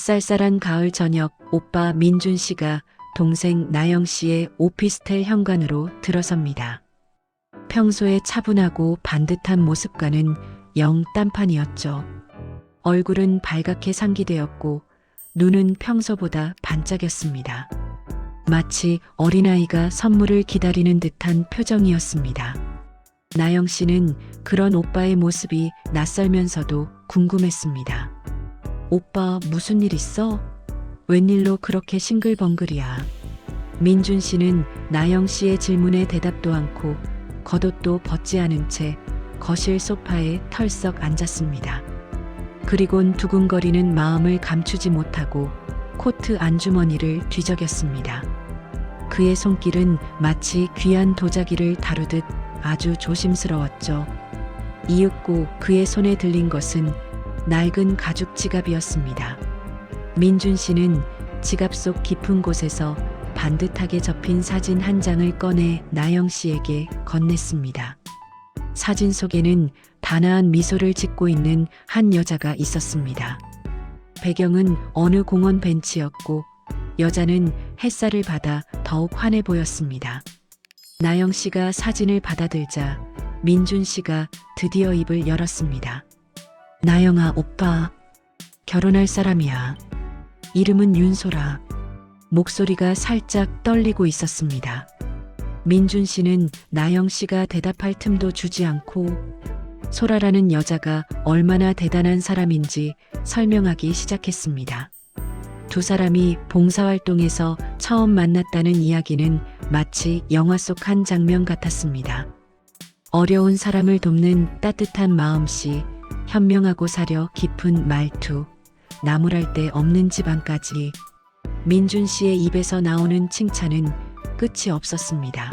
쌀쌀한 가을 저녁, 오빠 민준 씨가 동생 나영 씨의 오피스텔 현관으로 들어섭니다. 평소에 차분하고 반듯한 모습과는 영 딴판이었죠. 얼굴은 발갛게 상기되었고 눈은 평소보다 반짝였습니다. 마치 어린아이가 선물을 기다리는 듯한 표정이었습니다. 나영 씨는 그런 오빠의 모습이 낯설면서도 궁금했습니다. 오빠 무슨 일 있어? 웬일로 그렇게 싱글벙글이야? 민준 씨는 나영 씨의 질문에 대답도 않고 겉옷도 벗지 않은 채 거실 소파에 털썩 앉았습니다. 그리곤 두근거리는 마음을 감추지 못하고 코트 안주머니를 뒤적였습니다. 그의 손길은 마치 귀한 도자기를 다루듯 아주 조심스러웠죠. 이윽고 그의 손에 들린 것은 낡은 가죽 지갑이었습니다. 민준 씨는 지갑 속 깊은 곳에서 반듯하게 접힌 사진 한 장을 꺼내 나영 씨에게 건넸습니다. 사진 속에는 단아한 미소를 짓고 있는 한 여자가 있었습니다. 배경은 어느 공원 벤치였고 여자는 햇살을 받아 더욱 환해 보였습니다. 나영 씨가 사진을 받아들자 민준 씨가 드디어 입을 열었습니다. 나영아, 오빠 결혼할 사람이야. 이름은 윤소라. 목소리가 살짝 떨리고 있었습니다. 민준 씨는 나영 씨가 대답할 틈도 주지 않고 소라라는 여자가 얼마나 대단한 사람인지 설명하기 시작했습니다. 두 사람이 봉사활동에서 처음 만났다는 이야기는 마치 영화 속 한 장면 같았습니다. 어려운 사람을 돕는 따뜻한 마음씨, 현명하고 사려 깊은 말투, 나무랄 데 없는 집안까지 민준 씨의 입에서 나오는 칭찬은 끝이 없었습니다.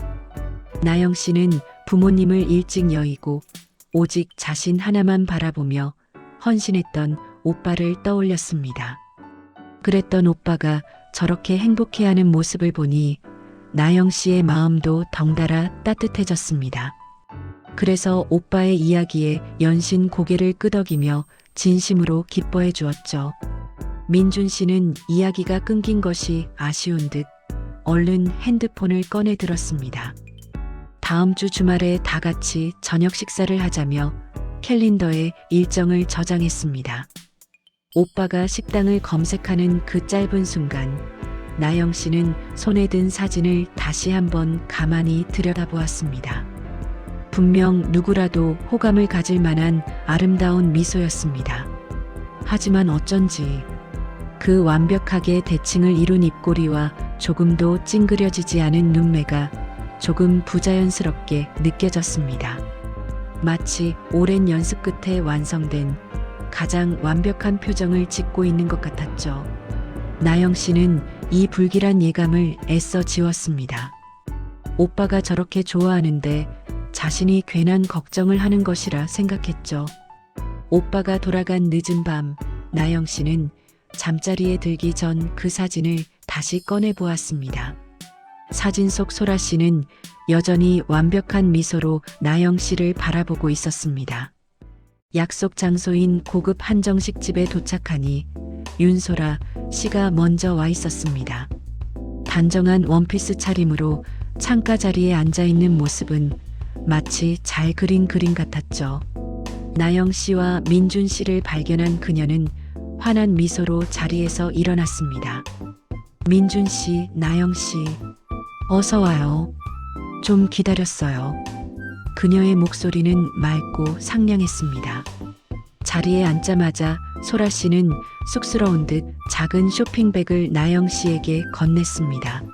나영 씨는 부모님을 일찍 여의고 오직 자신 하나만 바라보며 헌신했던 오빠를 떠올렸습니다. 그랬던 오빠가 저렇게 행복해하는 모습을 보니 나영 씨의 마음도 덩달아 따뜻해졌습니다. 그래서 오빠의 이야기에 연신 고개를 끄덕이며 진심으로 기뻐해 주었죠. 민준 씨는 이야기가 끊긴 것이 아쉬운 듯 얼른 핸드폰을 꺼내 들었습니다. 다음 주 주말에 다 같이 저녁 식사를 하자며 캘린더에 일정을 저장했습니다. 오빠가 식당을 검색하는 그 짧은 순간 나영 씨는 손에 든 사진을 다시 한번 가만히 들여다보았습니다. 분명 누구라도 호감을 가질 만한 아름다운 미소였습니다. 하지만 어쩐지 그 완벽하게 대칭을 이룬 입꼬리와 조금도 찡그려지지 않은 눈매가 조금 부자연스럽게 느껴졌습니다. 마치 오랜 연습 끝에 완성된 가장 완벽한 표정을 짓고 있는 것 같았죠. 나영 씨는 이 불길한 예감을 애써 지웠습니다. 오빠가 저렇게 좋아하는데 자신이 괜한 걱정을 하는 것이라 생각했죠. 오빠가 돌아간 늦은 밤, 나영 씨는 잠자리에 들기 전 그 사진을 다시 꺼내 보았습니다. 사진 속 소라 씨는 여전히 완벽한 미소로 나영 씨를 바라보고 있었습니다. 약속 장소인 고급 한정식 집에 도착하니 윤소라 씨가 먼저 와 있었습니다. 단정한 원피스 차림으로 창가 자리에 앉아 있는 모습은 마치 잘 그린 그림 같았죠. 나영 씨와 민준 씨를 발견한 그녀는 환한 미소로 자리에서 일어났습니다. 민준 씨, 나영 씨, 어서 와요. 좀 기다렸어요. 그녀의 목소리는 맑고 상냥했습니다. 자리에 앉자마자 소라 씨는 쑥스러운 듯 작은 쇼핑백을 나영 씨에게 건넸습니다.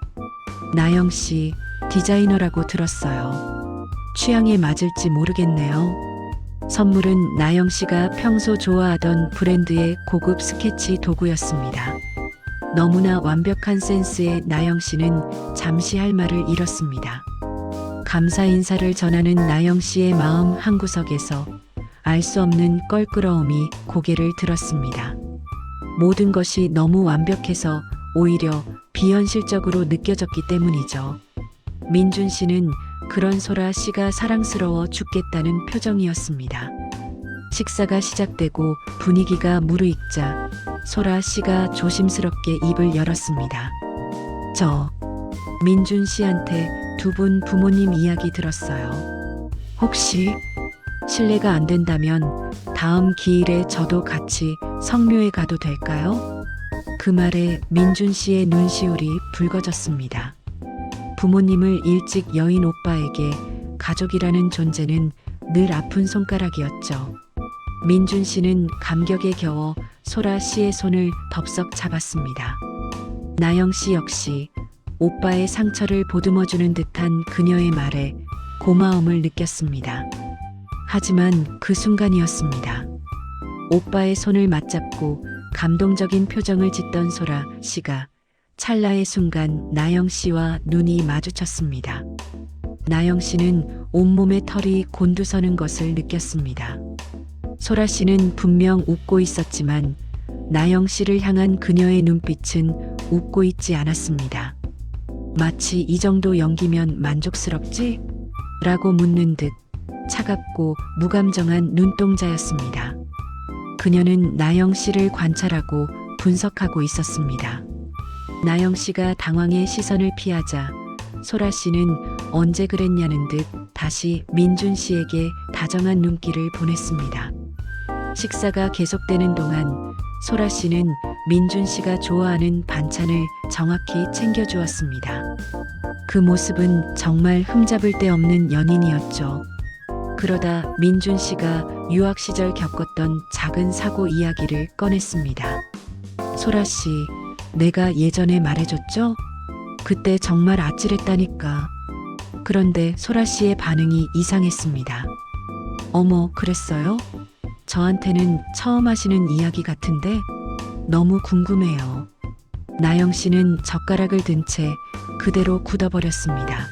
나영 씨, 디자이너라고 들었어요. 취향에 맞을지 모르겠네요. 선물은 나영 씨가 평소 좋아하던 브랜드의 고급 스케치 도구였습니다. 너무나 완벽한 센스의 나영 씨는 잠시 할 말을 잃었습니다. 감사 인사를 전하는 나영 씨의 마음 한구석에서 알 수 없는 껄끄러움이 고개를 들었습니다. 모든 것이 너무 완벽해서 오히려 비현실적으로 느껴졌기 때문이죠. 민준 씨는 그런 소라 씨가 사랑스러워 죽겠다는 표정이었습니다. 식사가 시작되고 분위기가 무르익자 소라 씨가 조심스럽게 입을 열었습니다. 저 민준 씨한테 두 분 부모님 이야기 들었어요. 혹시 실례가 안 된다면 다음 기일에 저도 같이 성묘에 가도 될까요? 그 말에 민준 씨의 눈시울이 붉어졌습니다. 부모님을 일찍 여인 오빠에게 가족이라는 존재는 늘 아픈 손가락이었죠. 민준 씨는 감격에 겨워 소라 씨의 손을 덥석 잡았습니다. 나영 씨 역시 오빠의 상처를 보듬어주는 듯한 그녀의 말에 고마움을 느꼈습니다. 하지만 그 순간이었습니다. 오빠의 손을 맞잡고 감동적인 표정을 짓던 소라 씨가 찰나의 순간 나영 씨와 눈이 마주쳤습니다. 나영 씨는 온몸에 털이 곤두서는 것을 느꼈습니다. 소라 씨는 분명 웃고 있었지만 나영 씨를 향한 그녀의 눈빛은 웃고 있지 않았습니다. 마치 이 정도 연기면 만족스럽지? 라고 묻는 듯 차갑고 무감정한 눈동자였습니다. 그녀는 나영 씨를 관찰하고 분석하고 있었습니다. 나영 씨가 당황해 시선을 피하자 소라 씨는 언제 그랬냐는 듯 다시 민준 씨에게 다정한 눈길을 보냈습니다. 식사가 계속되는 동안 소라 씨는 민준 씨가 좋아하는 반찬을 정확히 챙겨주었습니다. 그 모습은 정말 흠잡을 데 없는 연인이었죠. 그러다 민준 씨가 유학 시절 겪었던 작은 사고 이야기를 꺼냈습니다. 소라 씨, 내가 예전에 말해줬죠? 그때 정말 아찔했다니까. 그런데 소라 씨의 반응이 이상했습니다. 어머, 그랬어요? 저한테는 처음 하시는 이야기 같은데 너무 궁금해요. 나영 씨는 젓가락을 든 채 그대로 굳어버렸습니다.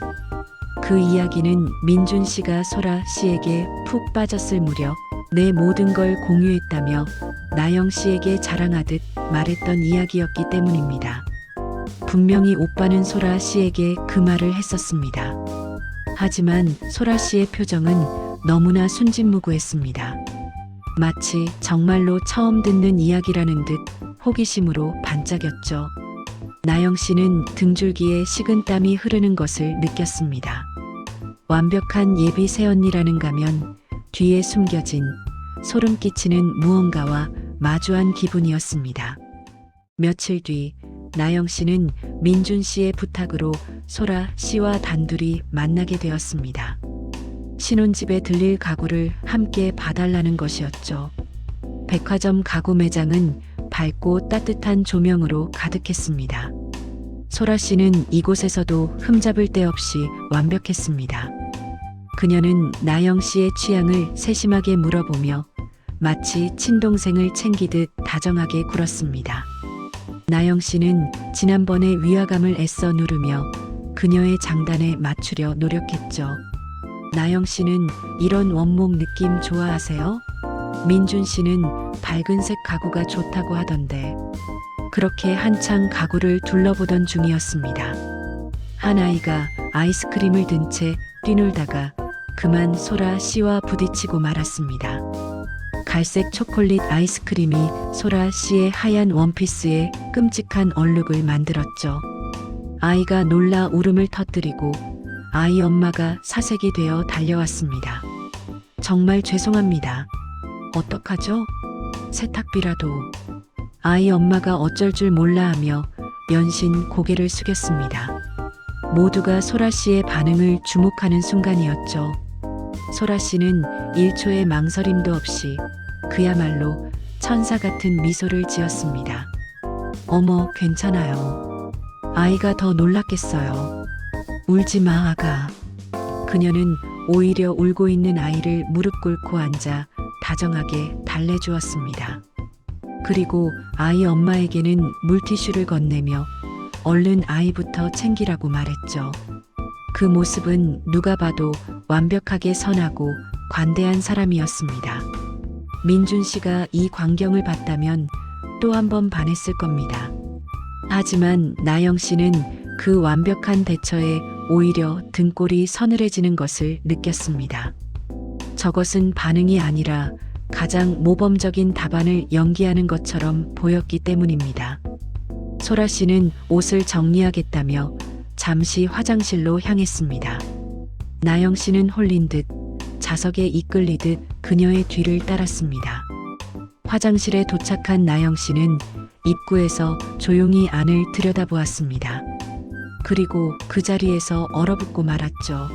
그 이야기는 민준 씨가 소라 씨에게 푹 빠졌을 무렵 내 모든 걸 공유했다며 나영 씨에게 자랑하듯 말했던 이야기였기 때문입니다. 분명히 오빠는 소라 씨에게 그 말을 했었습니다. 하지만 소라 씨의 표정은 너무나 순진무구했습니다. 마치 정말로 처음 듣는 이야기라는 듯 호기심으로 반짝였죠. 나영 씨는 등줄기에 식은땀이 흐르는 것을 느꼈습니다. 완벽한 예비 새언니라는 가면 뒤에 숨겨진 소름 끼치는 무언가와 마주한 기분이었습니다. 며칠 뒤 나영 씨는 민준 씨의 부탁으로 소라 씨와 단둘이 만나게 되었습니다. 신혼집에 들릴 가구를 함께 봐달라는 것이었죠. 백화점 가구 매장은 밝고 따뜻한 조명으로 가득했습니다. 소라 씨는 이곳에서도 흠잡을 데 없이 완벽했습니다. 그녀는 나영 씨의 취향을 세심하게 물어보며 마치 친동생을 챙기듯 다정하게 굴었습니다. 나영 씨는 지난번의 위화감을 애써 누르며 그녀의 장단에 맞추려 노력했죠. 나영 씨는 이런 원목 느낌 좋아하세요? 민준 씨는 밝은색 가구가 좋다고 하던데 그렇게 한창 가구를 둘러보던 중이었습니다. 한 아이가 아이스크림을 든 채 뛰놀다가 그만 소라 씨와 부딪히고 말았습니다. 갈색 초콜릿 아이스크림이 소라 씨의 하얀 원피스에 끔찍한 얼룩을 만들었죠. 아이가 놀라 울음을 터뜨리고 아이 엄마가 사색이 되어 달려왔습니다. 정말 죄송합니다. 어떡하죠? 세탁비라도. 아이 엄마가 어쩔 줄 몰라 하며 연신 고개를 숙였습니다. 모두가 소라 씨의 반응을 주목하는 순간이었죠. 소라 씨는 1초의 망설임도 없이 그야말로 천사 같은 미소를 지었습니다. 어머, 괜찮아요. 아이가 더 놀랐겠어요. 울지 마, 아가. 그녀는 오히려 울고 있는 아이를 무릎 꿇고 앉아 다정하게 달래주었습니다. 그리고 아이 엄마에게는 물티슈를 건네며 얼른 아이부터 챙기라고 말했죠. 그 모습은 누가 봐도 완벽하게 선하고 관대한 사람이었습니다. 민준 씨가 이 광경을 봤다면 또 한 번 반했을 겁니다. 하지만 나영 씨는 그 완벽한 대처에 오히려 등골이 서늘해지는 것을 느꼈습니다. 저것은 반응이 아니라 가장 모범적인 답안을 연기하는 것처럼 보였기 때문입니다. 소라 씨는 옷을 정리하겠다며 잠시 화장실로 향했습니다. 나영 씨는 홀린 듯 자석에 이끌리듯 그녀의 뒤를 따랐습니다. 화장실에 도착한 나영 씨는 입구에서 조용히 안을 들여다보았습니다. 그리고 그 자리에서 얼어붙고 말았죠.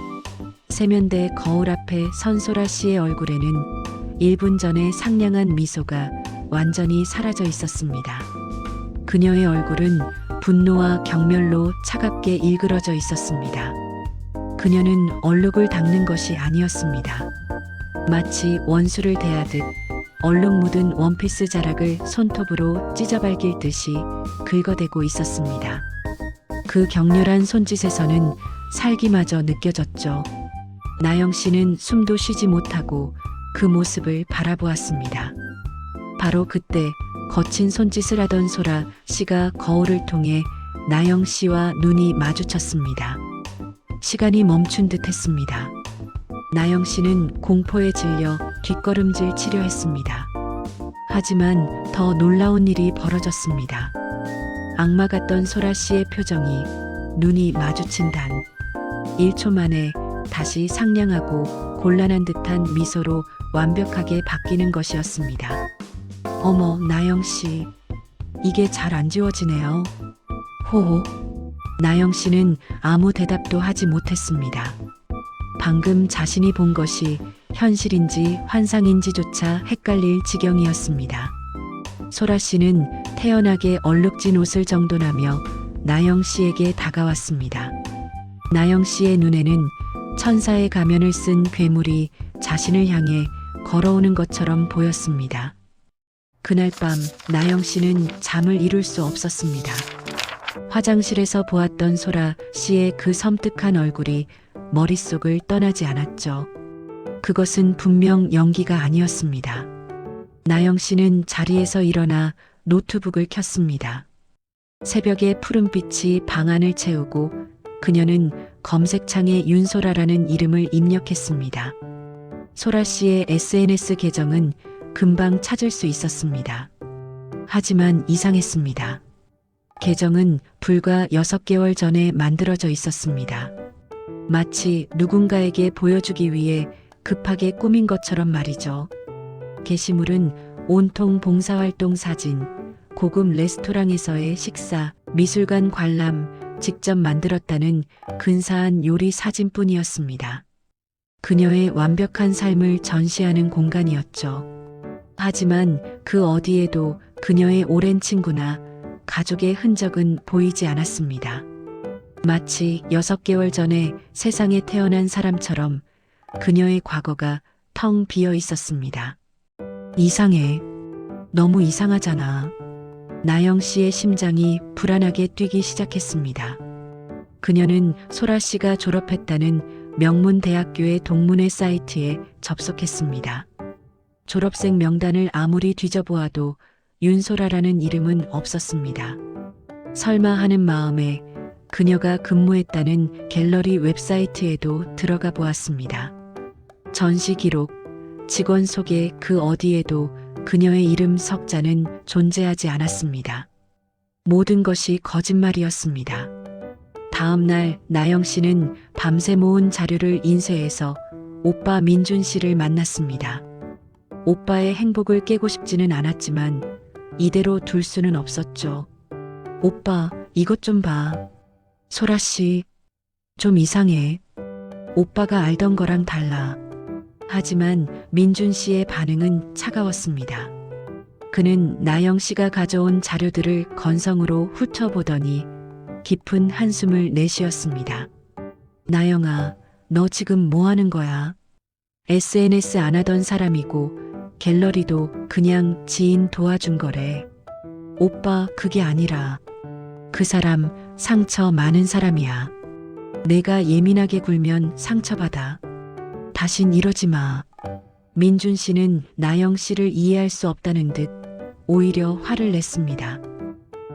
세면대 거울 앞에 선 소라 씨의 얼굴에는 1분 전에 상냥한 미소가 완전히 사라져 있었습니다. 그녀의 얼굴은 분노와 경멸로 차갑게 일그러져 있었습니다. 그녀는 얼룩을 닦는 것이 아니었습니다. 마치 원수를 대하듯 얼룩 묻은 원피스 자락을 손톱으로 찢어발길 듯이 긁어대고 있었습니다. 그 격렬한 손짓에서는 살기마저 느껴졌죠. 나영 씨는 숨도 쉬지 못하고 그 모습을 바라보았습니다. 바로 그때 거친 손짓을 하던 소라 씨가 거울을 통해 나영 씨와 눈이 마주쳤습니다. 시간이 멈춘 듯 했습니다. 나영 씨는 공포에 질려 뒷걸음질 치려 했습니다. 하지만 더 놀라운 일이 벌어졌습니다. 악마 같던 소라 씨의 표정이 눈이 마주친 단 1초 만에 다시 상냥하고 곤란한 듯한 미소로 완벽하게 바뀌는 것이었습니다. 어머, 나영 씨. 이게 잘 안 지워지네요. 호호. 나영 씨는 아무 대답도 하지 못했습니다. 방금 자신이 본 것이 현실인지 환상인지조차 헷갈릴 지경이었습니다. 소라 씨는 태연하게 얼룩진 옷을 정돈하며 나영 씨에게 다가왔습니다. 나영 씨의 눈에는 천사의 가면을 쓴 괴물이 자신을 향해 걸어오는 것처럼 보였습니다. 그날 밤 나영 씨는 잠을 이룰 수 없었습니다. 화장실에서 보았던 소라 씨의 그 섬뜩한 얼굴이 머릿속을 떠나지 않았죠. 그것은 분명 연기가 아니었습니다. 나영 씨는 자리에서 일어나 노트북을 켰습니다. 새벽의 푸른빛이 방 안을 채우고 그녀는 검색창에 윤소라라는 이름을 입력했습니다. 소라 씨의 SNS 계정은 금방 찾을 수 있었습니다. 하지만 이상했습니다. 계정은 불과 6개월 전에 만들어져 있었습니다. 마치 누군가에게 보여주기 위해 급하게 꾸민 것처럼 말이죠. 게시물은 온통 봉사활동 사진, 고급 레스토랑에서의 식사, 미술관 관람, 직접 만들었다는 근사한 요리 사진뿐이었습니다. 그녀의 완벽한 삶을 전시하는 공간이었죠. 하지만 그 어디에도 그녀의 오랜 친구나 가족의 흔적은 보이지 않았습니다. 마치 6개월 전에 세상에 태어난 사람처럼 그녀의 과거가 텅 비어 있었습니다. 이상해. 너무 이상하잖아. 나영 씨의 심장이 불안하게 뛰기 시작했습니다. 그녀는 소라 씨가 졸업했다는 명문 대학교의 동문회 사이트에 접속했습니다. 졸업생 명단을 아무리 뒤져보아도 윤소라라는 이름은 없었습니다. 설마 하는 마음에 그녀가 근무했다는 갤러리 웹사이트에도 들어가 보았습니다. 전시 기록, 직원 소개 그 어디에도 그녀의 이름 석자는 존재하지 않았습니다. 모든 것이 거짓말이었습니다. 다음 날 나영 씨는 밤새 모은 자료를 인쇄해서 오빠 민준 씨를 만났습니다. 오빠의 행복을 깨고 싶지는 않았지만 이대로 둘 수는 없었죠. 오빠, 이것 좀 봐. 소라 씨, 좀 이상해. 오빠가 알던 거랑 달라. 하지만 민준 씨의 반응은 차가웠습니다. 그는 나영 씨가 가져온 자료들을 건성으로 훑어보더니 깊은 한숨을 내쉬었습니다. 나영아, 너 지금 뭐 하는 거야? SNS 안 하던 사람이고 갤러리도 그냥 지인 도와준 거래. 오빠, 그게 아니라 그 사람 상처 많은 사람이야. 내가 예민하게 굴면 상처받아. 다신 이러지 마. 민준 씨는 나영 씨를 이해할 수 없다는 듯 오히려 화를 냈습니다.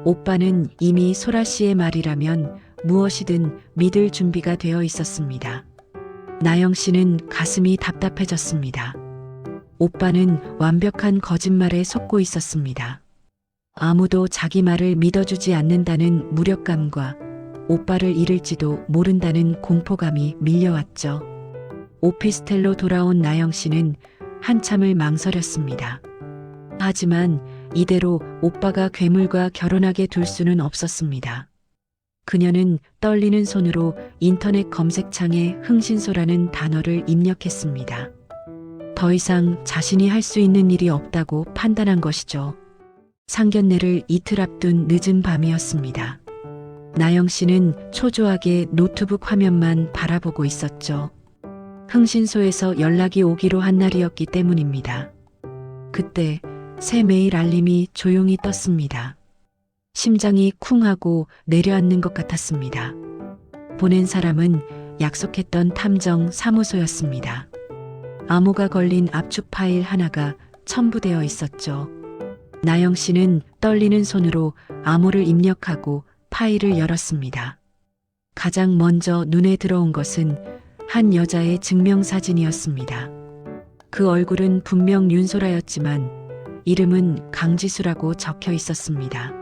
오빠는 이미 소라 씨의 말이라면 무엇이든 믿을 준비가 되어 있었습니다. 나영 씨는 가슴이 답답해졌습니다. 오빠는 완벽한 거짓말에 속고 있었습니다. 아무도 자기 말을 믿어주지 않는다는 무력감과 오빠를 잃을지도 모른다는 공포감이 밀려왔죠. 오피스텔로 돌아온 나영 씨는 한참을 망설였습니다. 하지만 이대로 오빠가 괴물과 결혼하게 둘 수는 없었습니다. 그녀는 떨리는 손으로 인터넷 검색창에 흥신소라는 단어를 입력했습니다. 더 이상 자신이 할 수 있는 일이 없다고 판단한 것이죠. 상견례를 이틀 앞둔 늦은 밤이었습니다. 나영 씨는 초조하게 노트북 화면만 바라보고 있었죠. 흥신소에서 연락이 오기로 한 날이었기 때문입니다. 그때 새 메일 알림이 조용히 떴습니다. 심장이 쿵 하고 내려앉는 것 같았습니다. 보낸 사람은 약속했던 탐정 사무소였습니다. 암호가 걸린 압축 파일 하나가 첨부되어 있었죠. 나영 씨는 떨리는 손으로 암호를 입력하고 파일을 열었습니다. 가장 먼저 눈에 들어온 것은 한 여자의 증명사진이었습니다. 그 얼굴은 분명 윤소라였지만 이름은 강지수라고 적혀 있었습니다.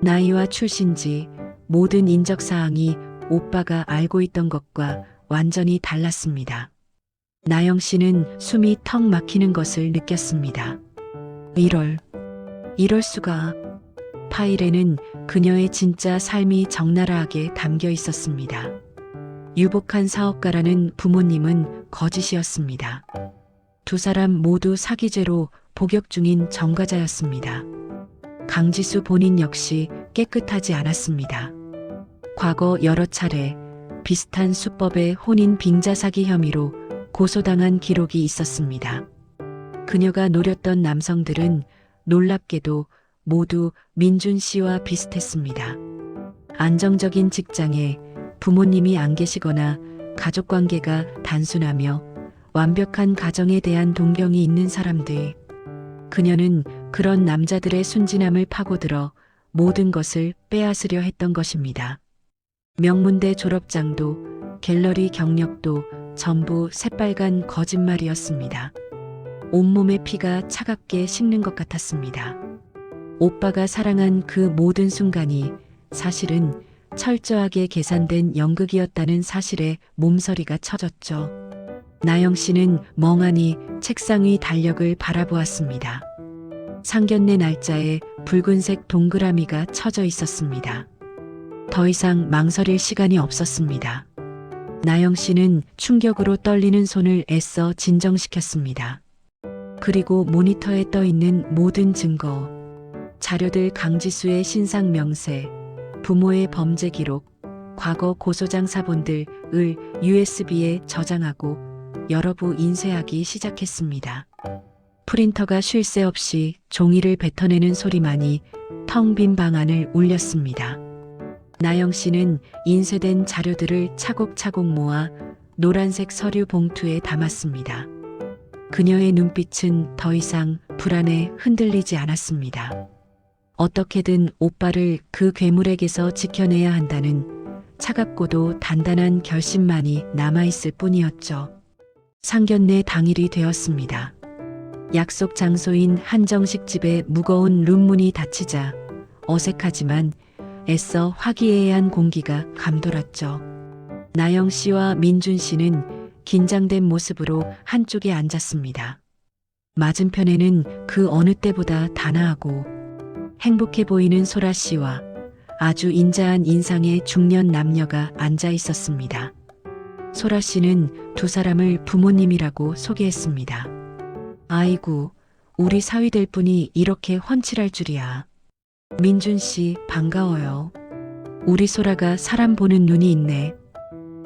나이와 출신지, 모든 인적사항이 오빠가 알고 있던 것과 완전히 달랐습니다. 나영 씨는 숨이 턱 막히는 것을 느꼈습니다. 이럴 수가. 파일에는 그녀의 진짜 삶이 적나라하게 담겨 있었습니다. 유복한 사업가라는 부모님은 거짓이었습니다. 두 사람 모두 사기죄로 복역 중인 전과자였습니다. 강지수 본인 역시 깨끗하지 않았습니다. 과거 여러 차례 비슷한 수법의 혼인 빙자 사기 혐의로 고소당한 기록이 있었습니다. 그녀가 노렸던 남성들은 놀랍게도 모두 민준 씨와 비슷했습니다. 안정적인 직장에 부모님이 안 계시거나 가족 관계가 단순하며 완벽한 가정에 대한 동경이 있는 사람들. 그녀는 그런 남자들의 순진함을 파고들어 모든 것을 빼앗으려 했던 것입니다. 명문대 졸업장도 갤러리 경력도 전부 새빨간 거짓말이었습니다. 온몸의 피가 차갑게 식는 것 같았습니다. 오빠가 사랑한 그 모든 순간이 사실은 철저하게 계산된 연극이었다는 사실에 몸서리가 쳐졌죠. 나영 씨는 멍하니 책상 위 달력을 바라보았습니다. 상견례 날짜에 붉은색 동그라미가 쳐져 있었습니다. 더 이상 망설일 시간이 없었습니다. 나영 씨는 충격으로 떨리는 손을 애써 진정시켰습니다. 그리고 모니터에 떠 있는 모든 증거, 자료들, 강지수의 신상 명세, 부모의 범죄 기록, 과거 고소장 사본들을 USB에 저장하고 여러 부 인쇄하기 시작했습니다. 프린터가 쉴 새 없이 종이를 뱉어내는 소리만이 텅 빈 방 안을 울렸습니다. 나영 씨는 인쇄된 자료들을 차곡차곡 모아 노란색 서류 봉투에 담았습니다. 그녀의 눈빛은 더 이상 불안에 흔들리지 않았습니다. 어떻게든 오빠를 그 괴물에게서 지켜내야 한다는 차갑고도 단단한 결심만이 남아있을 뿐이었죠. 상견례 당일이 되었습니다. 약속 장소인 한정식 집의 무거운 룸문이 닫히자 어색하지만 애써 화기애애한 공기가 감돌았죠. 나영 씨와 민준 씨는 긴장된 모습으로 한쪽에 앉았습니다. 맞은편에는 그 어느 때보다 단아하고 행복해 보이는 소라 씨와 아주 인자한 인상의 중년 남녀가 앉아 있었습니다. 소라 씨는 두 사람을 부모님이라고 소개했습니다. 아이고, 우리 사위될 분이 이렇게 훤칠할 줄이야. 민준 씨, 반가워요. 우리 소라가 사람 보는 눈이 있네.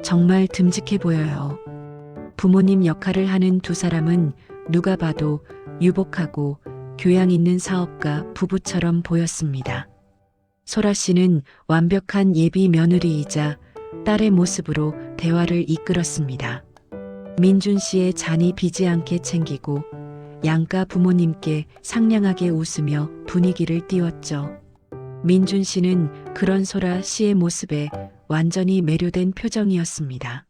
정말 듬직해 보여요. 부모님 역할을 하는 두 사람은 누가 봐도 유복하고 교양 있는 사업가 부부처럼 보였습니다. 소라 씨는 완벽한 예비 며느리이자 딸의 모습으로 대화를 이끌었습니다. 민준 씨의 잔이 비지 않게 챙기고 양가 부모님께 상냥하게 웃으며 분위기를 띄웠죠. 민준 씨는 그런 소라 씨의 모습에 완전히 매료된 표정이었습니다.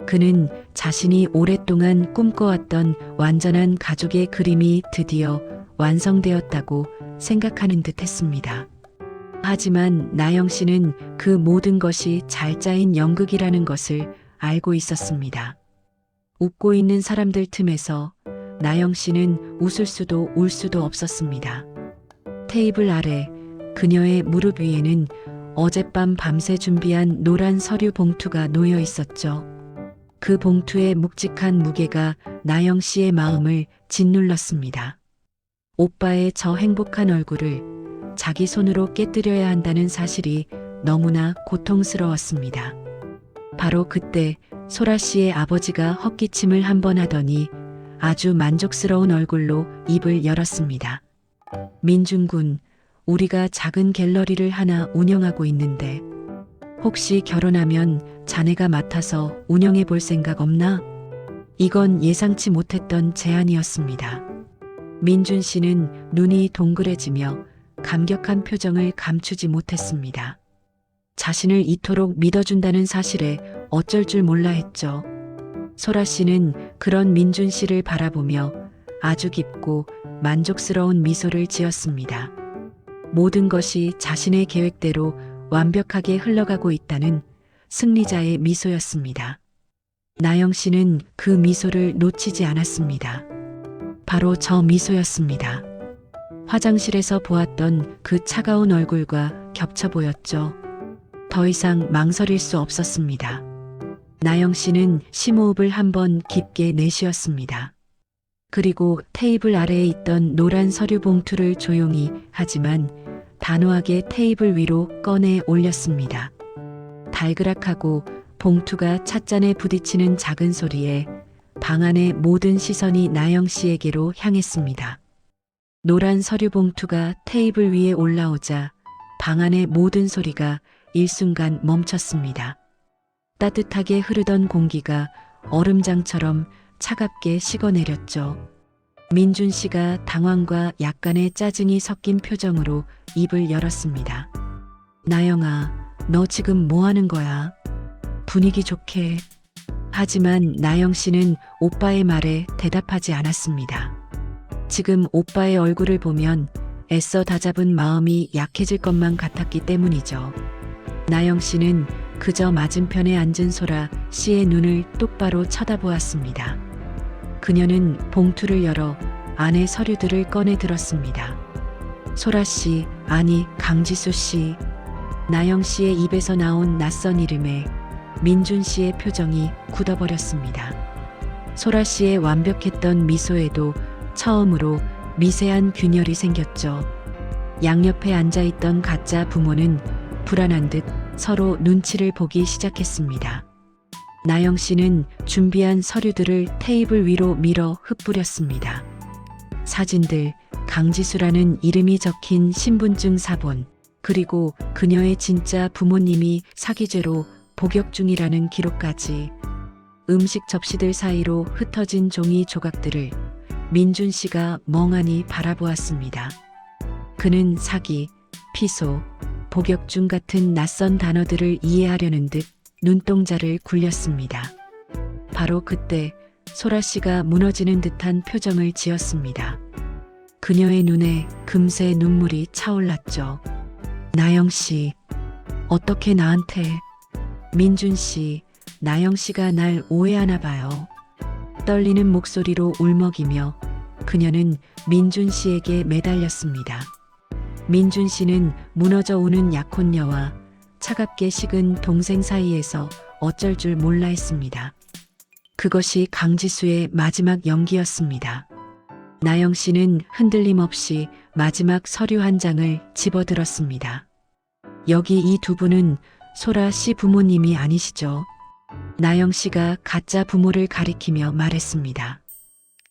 그는 자신이 오랫동안 꿈꿔왔던 완전한 가족의 그림이 드디어 완성되었다고 생각하는 듯 했습니다. 하지만 나영 씨는 그 모든 것이 잘 짜인 연극이라는 것을 알고 있었습니다. 웃고 있는 사람들 틈에서 나영 씨는 웃을 수도 울 수도 없었습니다. 테이블 아래 그녀의 무릎 위에는 어젯밤 밤새 준비한 노란 서류 봉투가 놓여 있었죠. 그 봉투의 묵직한 무게가 나영 씨의 마음을 짓눌렀습니다. 오빠의 저 행복한 얼굴을 자기 손으로 깨뜨려야 한다는 사실이 너무나 고통스러웠습니다. 바로 그때 소라 씨의 아버지가 헛기침을 한 번 하더니 아주 만족스러운 얼굴로 입을 열었습니다. 민준 군, 우리가 작은 갤러리를 하나 운영하고 있는데 혹시 결혼하면 자네가 맡아서 운영해 볼 생각 없나? 이건 예상치 못했던 제안이었습니다. 민준 씨는 눈이 동그래지며 감격한 표정을 감추지 못했습니다. 자신을 이토록 믿어준다는 사실에 어쩔 줄 몰라 했죠. 소라 씨는 그런 민준 씨를 바라보며 아주 깊고 만족스러운 미소를 지었습니다. 모든 것이 자신의 계획대로 완벽하게 흘러가고 있다는 승리자의 미소였습니다. 나영 씨는 그 미소를 놓치지 않았습니다. 바로 저 미소였습니다. 화장실에서 보았던 그 차가운 얼굴과 겹쳐 보였죠. 더 이상 망설일 수 없었습니다. 나영 씨는 심호흡을 한번 깊게 내쉬었습니다. 그리고 테이블 아래에 있던 노란 서류 봉투를 조용히 하지만 단호하게 테이블 위로 꺼내 올렸습니다. 달그락하고 봉투가 찻잔에 부딪히는 작은 소리에 방 안의 모든 시선이 나영 씨에게로 향했습니다. 노란 서류 봉투가 테이블 위에 올라오자 방 안의 모든 소리가 일순간 멈췄습니다. 따뜻하게 흐르던 공기가 얼음장처럼 차갑게 식어내렸죠. 민준 씨가 당황과 약간의 짜증이 섞인 표정으로 입을 열었습니다. 나영아, 너 지금 뭐 하는 거야? 분위기 좋게. 하지만 나영 씨는 오빠의 말에 대답하지 않았습니다. 지금 오빠의 얼굴을 보면 애써 다잡은 마음이 약해질 것만 같았기 때문이죠. 나영 씨는 그저 맞은편에 앉은 소라 씨의 눈을 똑바로 쳐다보았습니다. 그녀는 봉투를 열어 안에 서류들을 꺼내 들었습니다. 소라 씨, 아니 강지수 씨. 나영 씨의 입에서 나온 낯선 이름에 민준 씨의 표정이 굳어버렸습니다. 소라 씨의 완벽했던 미소에도 처음으로 미세한 균열이 생겼죠. 양옆에 앉아있던 가짜 부모는 불안한 듯 서로 눈치를 보기 시작했습니다. 나영 씨는 준비한 서류들을 테이블 위로 밀어 흩뿌렸습니다. 사진들, 강지수라는 이름이 적힌 신분증 사본, 그리고 그녀의 진짜 부모님이 사기죄로 복역 중이라는 기록까지. 음식 접시들 사이로 흩어진 종이 조각들을 민준 씨가 멍하니 바라보았습니다. 그는 사기, 피소, 복역 중 같은 낯선 단어들을 이해하려는 듯 눈동자를 굴렸습니다. 바로 그때 소라 씨가 무너지는 듯한 표정을 지었습니다. 그녀의 눈에 금세 눈물이 차올랐죠. 나영 씨, 어떻게 나한테? 민준 씨, 나영 씨가 날 오해하나 봐요. 떨리는 목소리로 울먹이며 그녀는 민준 씨에게 매달렸습니다. 민준 씨는 무너져 오는 약혼녀와 차갑게 식은 동생 사이에서 어쩔 줄 몰라 했습니다. 그것이 강지수의 마지막 연기였습니다. 나영 씨는 흔들림 없이 마지막 서류 한 장을 집어들었습니다. 여기 이 두 분은 소라 씨 부모님이 아니시죠? 나영 씨가 가짜 부모를 가리키며 말했습니다.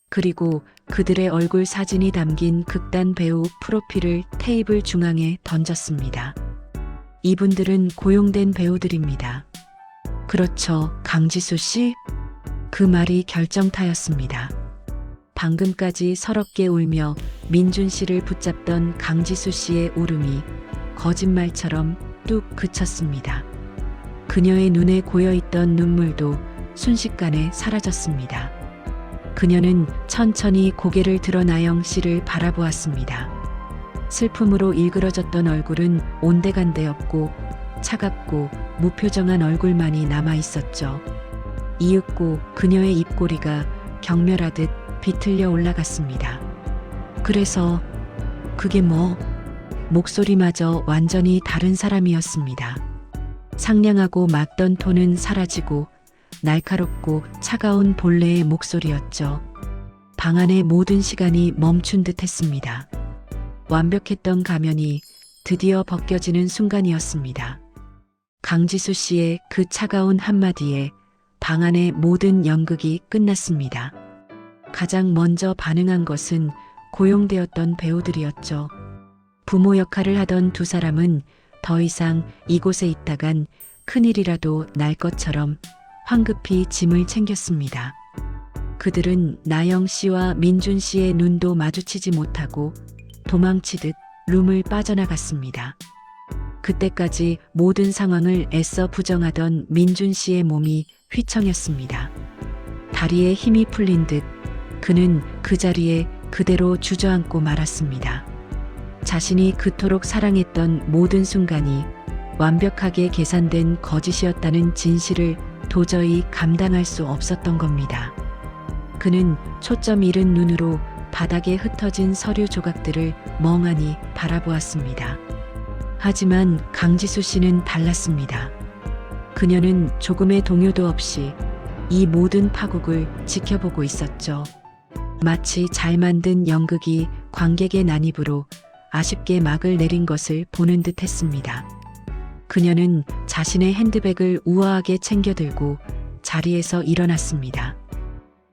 그리고 그들의 얼굴 사진이 담긴 극단 배우 프로필을 테이블 중앙에 던졌습니다. 이분들은 고용된 배우들입니다. 그렇죠, 강지수 씨? 그 말이 결정타였습니다. 방금까지 서럽게 울며 민준 씨를 붙잡던 강지수 씨의 울음이 거짓말처럼 뚝 그쳤습니다. 그녀의 눈에 고여있던 눈물도 순식간에 사라졌습니다. 그녀는 천천히 고개를 들어 나영 씨를 바라보았습니다. 슬픔으로 일그러졌던 얼굴은 온데간데없고 차갑고 무표정한 얼굴만이 남아 있었죠. 이윽고 그녀의 입꼬리가 경멸하듯 비틀려 올라갔습니다. 그래서 그게 뭐? 목소리마저 완전히 다른 사람이었습니다. 상냥하고 맑던 톤은 사라지고 날카롭고 차가운 본래의 목소리였죠. 방 안의 모든 시간이 멈춘 듯 했습니다. 완벽했던 가면이 드디어 벗겨지는 순간이었습니다. 강지수 씨의 그 차가운 한마디에 방 안의 모든 연극이 끝났습니다. 가장 먼저 반응한 것은 고용되었던 배우들이었죠. 부모 역할을 하던 두 사람은 더 이상 이곳에 있다간 큰일이라도 날 것처럼 황급히 짐을 챙겼습니다. 그들은 나영 씨와 민준 씨의 눈도 마주치지 못하고 도망치듯 룸을 빠져나갔습니다. 그때까지 모든 상황을 애써 부정하던 민준 씨의 몸이 휘청였습니다. 다리에 힘이 풀린 듯 그는 그 자리에 그대로 주저앉고 말았습니다. 자신이 그토록 사랑했던 모든 순간이 완벽하게 계산된 거짓이었다는 진실을 도저히 감당할 수 없었던 겁니다. 그는 초점 잃은 눈으로 바닥에 흩어진 서류 조각들을 멍하니 바라보았습니다. 하지만 강지수 씨는 달랐습니다. 그녀는 조금의 동요도 없이 이 모든 파국을 지켜보고 있었죠. 마치 잘 만든 연극이 관객의 난입으로 아쉽게 막을 내린 것을 보는 듯 했습니다. 그녀는 자신의 핸드백을 우아하게 챙겨들고 자리에서 일어났습니다.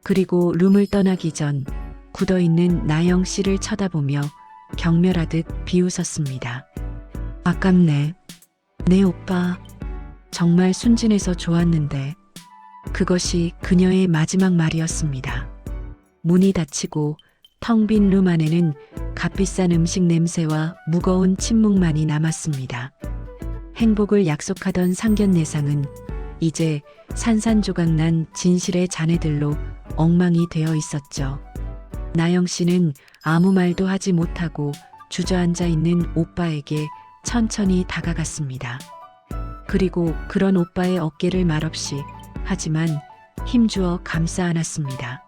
그리고 룸을 떠나기 전 굳어있는 나영 씨를 쳐다보며 경멸하듯 비웃었습니다. 아깝네. 내 오빠 정말 순진해서 좋았는데. 그것이 그녀의 마지막 말이었습니다. 문이 닫히고 텅 빈 룸 안에는 값비싼 음식 냄새와 무거운 침묵만이 남았습니다. 행복을 약속하던 상견례상은 이제 산산조각난 진실의 잔해들로 엉망이 되어 있었죠. 나영 씨는 아무 말도 하지 못하고 주저앉아 있는 오빠에게 천천히 다가갔습니다. 그리고 그런 오빠의 어깨를 말없이 하지만 힘주어 감싸 안았습니다.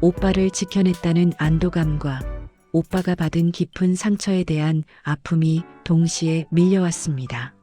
오빠를 지켜냈다는 안도감과 오빠가 받은 깊은 상처에 대한 아픔이 동시에 밀려왔습니다.